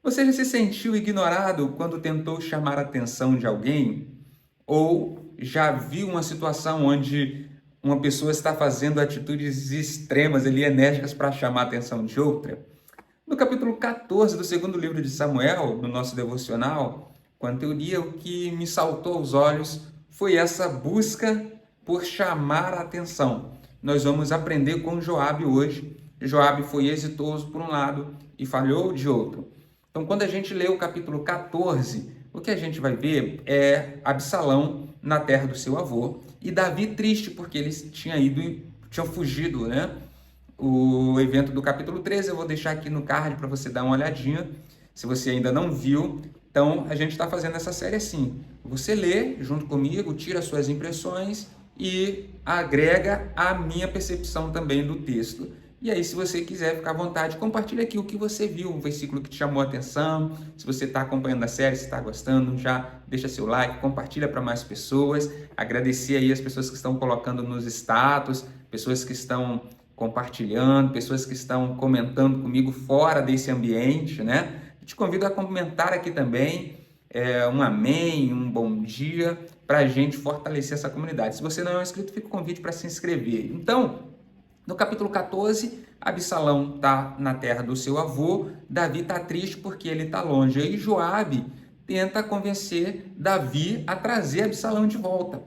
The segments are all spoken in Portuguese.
Você já se sentiu ignorado quando tentou chamar a atenção de alguém? Ou já viu uma situação onde uma pessoa está fazendo atitudes extremas, ali, enérgicas para chamar a atenção de outra? No capítulo 14 do segundo livro de Samuel, no nosso devocional, quando eu lia, o que me saltou aos olhos foi essa busca por chamar a atenção. Nós vamos aprender com Joabe hoje. Joabe foi exitoso por um lado e falhou de outro. Então, quando a gente lê o capítulo 14, o que a gente vai ver é Absalão na terra do seu avô e Davi triste porque eles tinham fugido, né? O evento do capítulo 13 eu vou deixar aqui no card para você dar uma olhadinha, se você ainda não viu. Então, a gente está fazendo essa série assim. Você lê junto comigo, tira suas impressões e agrega a minha percepção também do texto. E aí, se você quiser ficar à vontade, compartilha aqui o que você viu, um versículo que te chamou a atenção. Se você está acompanhando a série, se está gostando, já deixa seu like, compartilha para mais pessoas. Agradecer aí as pessoas que estão colocando nos status, pessoas que estão compartilhando, pessoas que estão comentando comigo fora desse ambiente, né? Eu te convido a comentar aqui também, um amém, um bom dia, para a gente fortalecer essa comunidade. Se você não é inscrito, fica o convite para se inscrever. Então, no capítulo 14, Absalão está na terra do seu avô, Davi está triste porque ele está longe. Aí Joabe tenta convencer Davi a trazer Absalão de volta.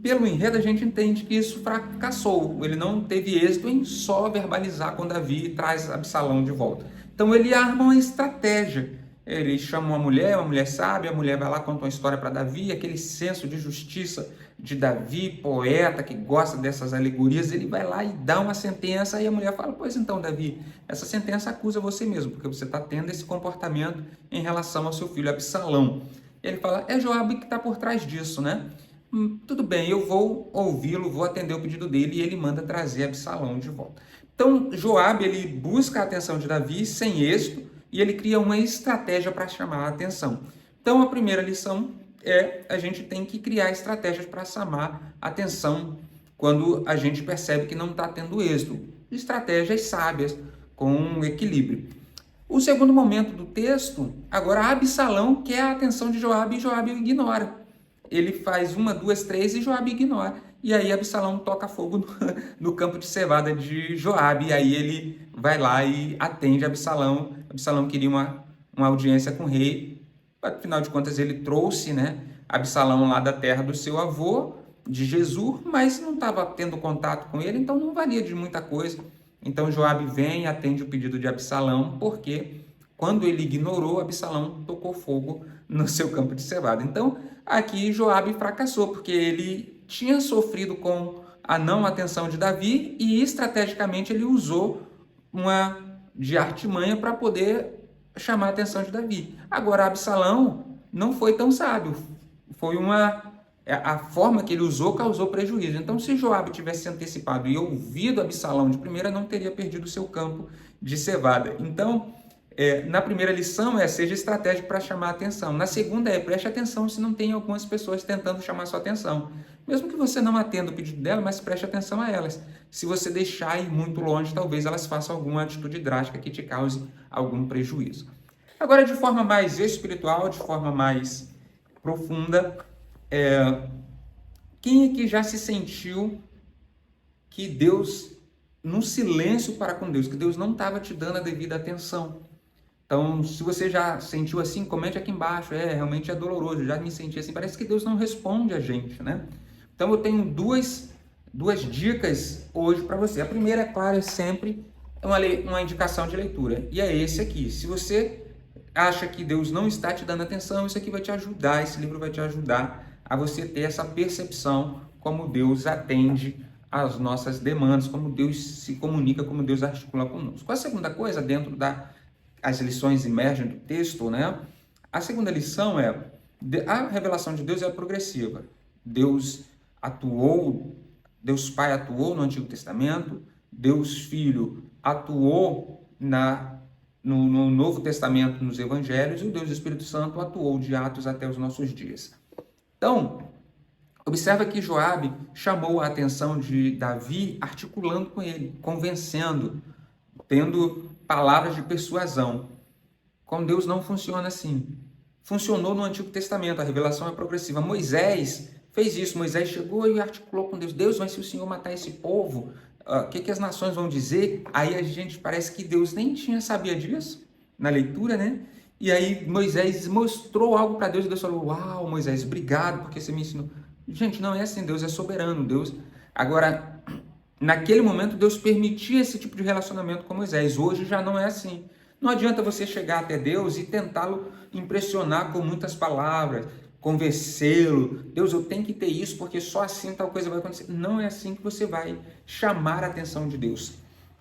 Pelo enredo, a gente entende que isso fracassou. Ele não teve êxito em só verbalizar com Davi e traz Absalão de volta. Então ele arma uma estratégia. Ele chama uma mulher sabe, a mulher vai lá, conta uma história para Davi, aquele senso de justiça de Davi, poeta, que gosta dessas alegorias, ele vai lá e dá uma sentença, e a mulher fala, pois então, Davi, essa sentença acusa você mesmo, porque você está tendo esse comportamento em relação ao seu filho Absalão. Ele fala, é Joabe que está por trás disso, né? Tudo bem, eu vou ouvi-lo, vou atender o pedido dele, e ele manda trazer Absalão de volta. Então, Joabe, ele busca a atenção de Davi sem êxito, e ele cria uma estratégia para chamar a atenção. Então, a primeira lição é a gente tem que criar estratégias para chamar a atenção quando a gente percebe que não está tendo êxito. Estratégias sábias, com equilíbrio. O segundo momento do texto, agora Absalão quer a atenção de Joabe e Joabe o ignora. Ele faz uma, duas, três e Joabe ignora. E aí Absalão toca fogo no campo de cevada de Joabe. E aí ele vai lá e atende Absalão. Absalão queria uma audiência com o rei. Afinal de contas, ele trouxe, né, Absalão lá da terra do seu avô, de Jesus, mas não estava tendo contato com ele, então não valia de muita coisa. Então Joabe vem e atende o pedido de Absalão, porque quando ele ignorou, Absalão tocou fogo no seu campo de cevada. Então, aqui Joabe fracassou, porque ele tinha sofrido com a não atenção de Davi e estrategicamente ele usou uma de artimanha para poder chamar a atenção de Davi. Agora, Absalão não foi tão sábio. Foi a forma que ele usou causou prejuízo. Então, se Joabe tivesse se antecipado e ouvido Absalão de primeira, não teria perdido o seu campo de cevada. Então, na primeira lição seja estratégico para chamar a atenção. Na segunda preste atenção se não tem algumas pessoas tentando chamar sua atenção. Mesmo que você não atenda o pedido dela, mas preste atenção a elas. Se você deixar ir muito longe, talvez elas façam alguma atitude drástica que te cause algum prejuízo. Agora, de forma mais espiritual, de forma mais profunda, quem aqui já se sentiu que Deus, no silêncio para com Deus, que Deus não estava te dando a devida atenção? Então, se você já sentiu assim, comente aqui embaixo. Realmente é doloroso, eu já me senti assim. Parece que Deus não responde a gente, né? Então, eu tenho duas dicas hoje para você. A primeira, é claro, é sempre uma indicação de leitura. E é esse aqui. Se você acha que Deus não está te dando atenção, isso aqui vai te ajudar, esse livro vai te ajudar a você ter essa percepção como Deus atende às nossas demandas, como Deus se comunica, como Deus articula conosco. A segunda coisa, dentro as lições emergem do texto, né? A segunda lição a revelação de Deus é progressiva. Deus Pai atuou no Antigo Testamento, Deus Filho atuou no Novo Testamento, nos Evangelhos, e o Deus Espírito Santo atuou de Atos até os nossos dias. Então, observa que Joabe chamou a atenção de Davi articulando com ele, convencendo, tendo palavras de persuasão. Com Deus não funciona assim. Funcionou no Antigo Testamento, a revelação é progressiva. Moisés fez isso. Moisés chegou e articulou com Deus. Deus, mas se o Senhor matar esse povo, o que as nações vão dizer? Aí a gente parece que Deus nem sabia disso na leitura, né? E aí Moisés mostrou algo para Deus e Deus falou: uau, Moisés, obrigado porque você me ensinou. Gente, não é assim, Deus é soberano, Deus. Agora, naquele momento, Deus permitia esse tipo de relacionamento com Moisés. Hoje já não é assim. Não adianta você chegar até Deus e tentá-lo impressionar com muitas palavras, convencê-lo. Deus, eu tenho que ter isso porque só assim tal coisa vai acontecer. Não é assim que você vai chamar a atenção de Deus.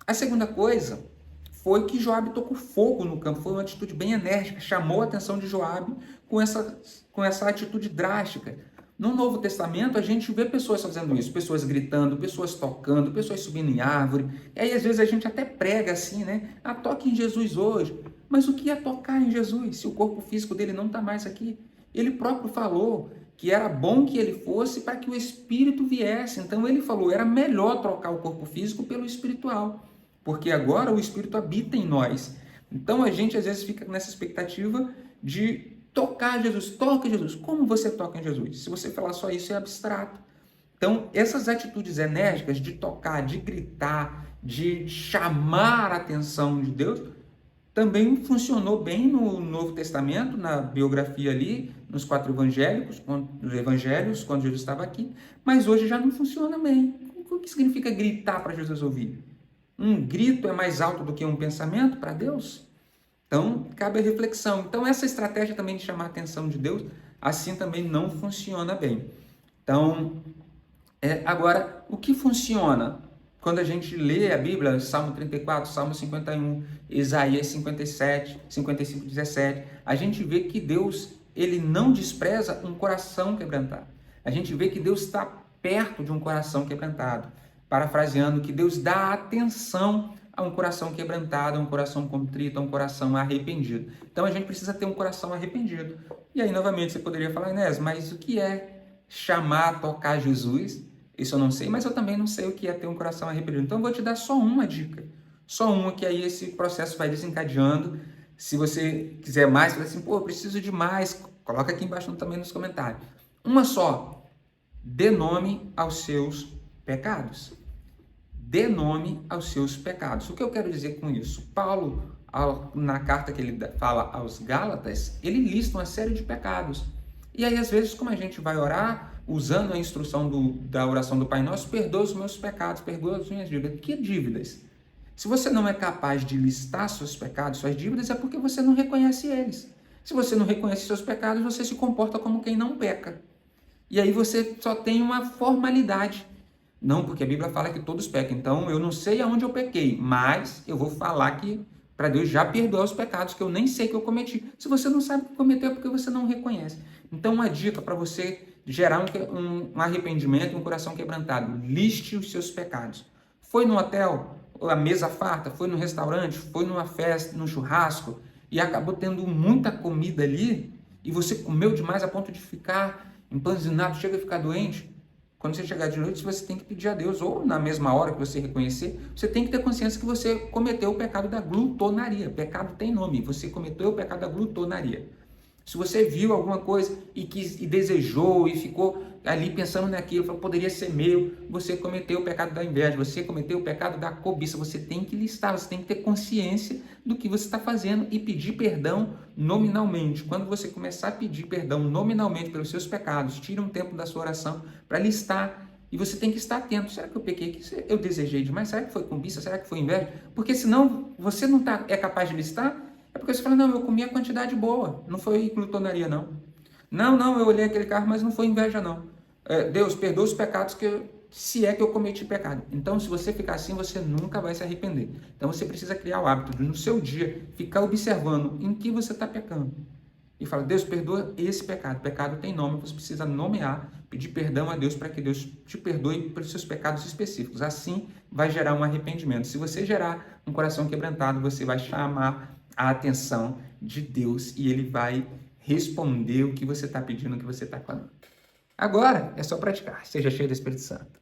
A segunda coisa foi que Joabe tocou fogo no campo. Foi uma atitude bem enérgica, chamou a atenção de Joabe com essa atitude drástica. No Novo Testamento, a gente vê pessoas fazendo isso, pessoas gritando, pessoas tocando, pessoas subindo em árvore. E aí, às vezes, a gente até prega assim, né? Ah, toque em Jesus hoje. Mas o que é tocar em Jesus, se o corpo físico dele não está mais aqui? Ele próprio falou que era bom que ele fosse para que o Espírito viesse. Então, ele falou, era melhor trocar o corpo físico pelo espiritual, porque agora o Espírito habita em nós. Então, a gente, às vezes, fica nessa expectativa de tocar Jesus, toca em Jesus. Como você toca em Jesus? Se você falar só isso, é abstrato. Então, essas atitudes enérgicas de tocar, de gritar, de chamar a atenção de Deus, também funcionou bem no Novo Testamento, na biografia ali, nos 4 evangelhos, quando Jesus estava aqui, mas hoje já não funciona bem. O que significa gritar para Jesus ouvir? Um grito é mais alto do que um pensamento para Deus? Então, cabe a reflexão. Então, essa estratégia também de chamar a atenção de Deus, assim também não funciona bem. Então, agora, o que funciona? Quando a gente lê a Bíblia, Salmo 34, Salmo 51, Isaías 57, 55, 17, a gente vê que Deus, ele não despreza um coração quebrantado. A gente vê que Deus está perto de um coração quebrantado. Parafraseando, que Deus dá atenção a um coração quebrantado, a um coração contrito, a um coração arrependido. Então a gente precisa ter um coração arrependido. E aí, novamente, você poderia falar, Inés, mas o que é chamar, tocar Jesus? Isso eu não sei, mas eu também não sei o que é ter um coração arrependido. Então eu vou te dar só uma dica. Só uma, que aí esse processo vai desencadeando. Se você quiser mais, fala assim, pô, eu preciso de mais. Coloca aqui embaixo também nos comentários. Uma só. Dê nome aos seus pecados. Dê nome aos seus pecados. O que eu quero dizer com isso? Paulo, na carta que ele fala aos Gálatas, ele lista uma série de pecados. E aí, às vezes, como a gente vai orar, usando a instrução da oração do Pai Nosso, perdoa os meus pecados, perdoa as minhas dívidas. Que dívidas? Se você não é capaz de listar seus pecados, suas dívidas, é porque você não reconhece eles. Se você não reconhece seus pecados, você se comporta como quem não peca. E aí você só tem uma formalidade. Não, porque a Bíblia fala que todos pecam. Então, eu não sei aonde eu pequei, mas eu vou falar que para Deus já perdoar os pecados que eu nem sei que eu cometi. Se você não sabe que cometeu, é porque você não reconhece. Então, uma dica para você gerar um arrependimento e um coração quebrantado. Liste os seus pecados. Foi no hotel, a mesa farta, foi no restaurante, foi numa festa, num churrasco, e acabou tendo muita comida ali, e você comeu demais a ponto de ficar empanzinado, chega a ficar doente. Quando você chegar de noite, você tem que pedir a Deus, ou na mesma hora que você reconhecer, você tem que ter consciência que você cometeu o pecado da glutonaria. Pecado tem nome, você cometeu o pecado da glutonaria. Se você viu alguma coisa e desejou e ficou ali pensando naquilo, falou, poderia ser meu, você cometeu o pecado da inveja, você cometeu o pecado da cobiça. Você tem que listar, você tem que ter consciência do que você está fazendo e pedir perdão nominalmente. Quando você começar a pedir perdão nominalmente pelos seus pecados, tira um tempo da sua oração para listar. E você tem que estar atento. Será que eu pequei? Eu desejei demais? Será que foi cobiça? Será que foi inveja? Porque senão você não é capaz de listar. É porque você fala, não, eu comi a quantidade boa, não foi glutonaria, não. Não, eu olhei aquele carro, mas não foi inveja, não. Deus, perdoa os pecados, se é que eu cometi pecado. Então, se você ficar assim, você nunca vai se arrepender. Então, você precisa criar o hábito de, no seu dia, ficar observando em que você está pecando. E fala, Deus, perdoa esse pecado. Pecado tem nome, você precisa nomear, pedir perdão a Deus para que Deus te perdoe pelos seus pecados específicos. Assim, vai gerar um arrependimento. Se você gerar um coração quebrantado, você vai chamar a atenção de Deus e Ele vai responder o que você está pedindo, o que você está falando. Agora é só praticar. Seja cheio do Espírito Santo.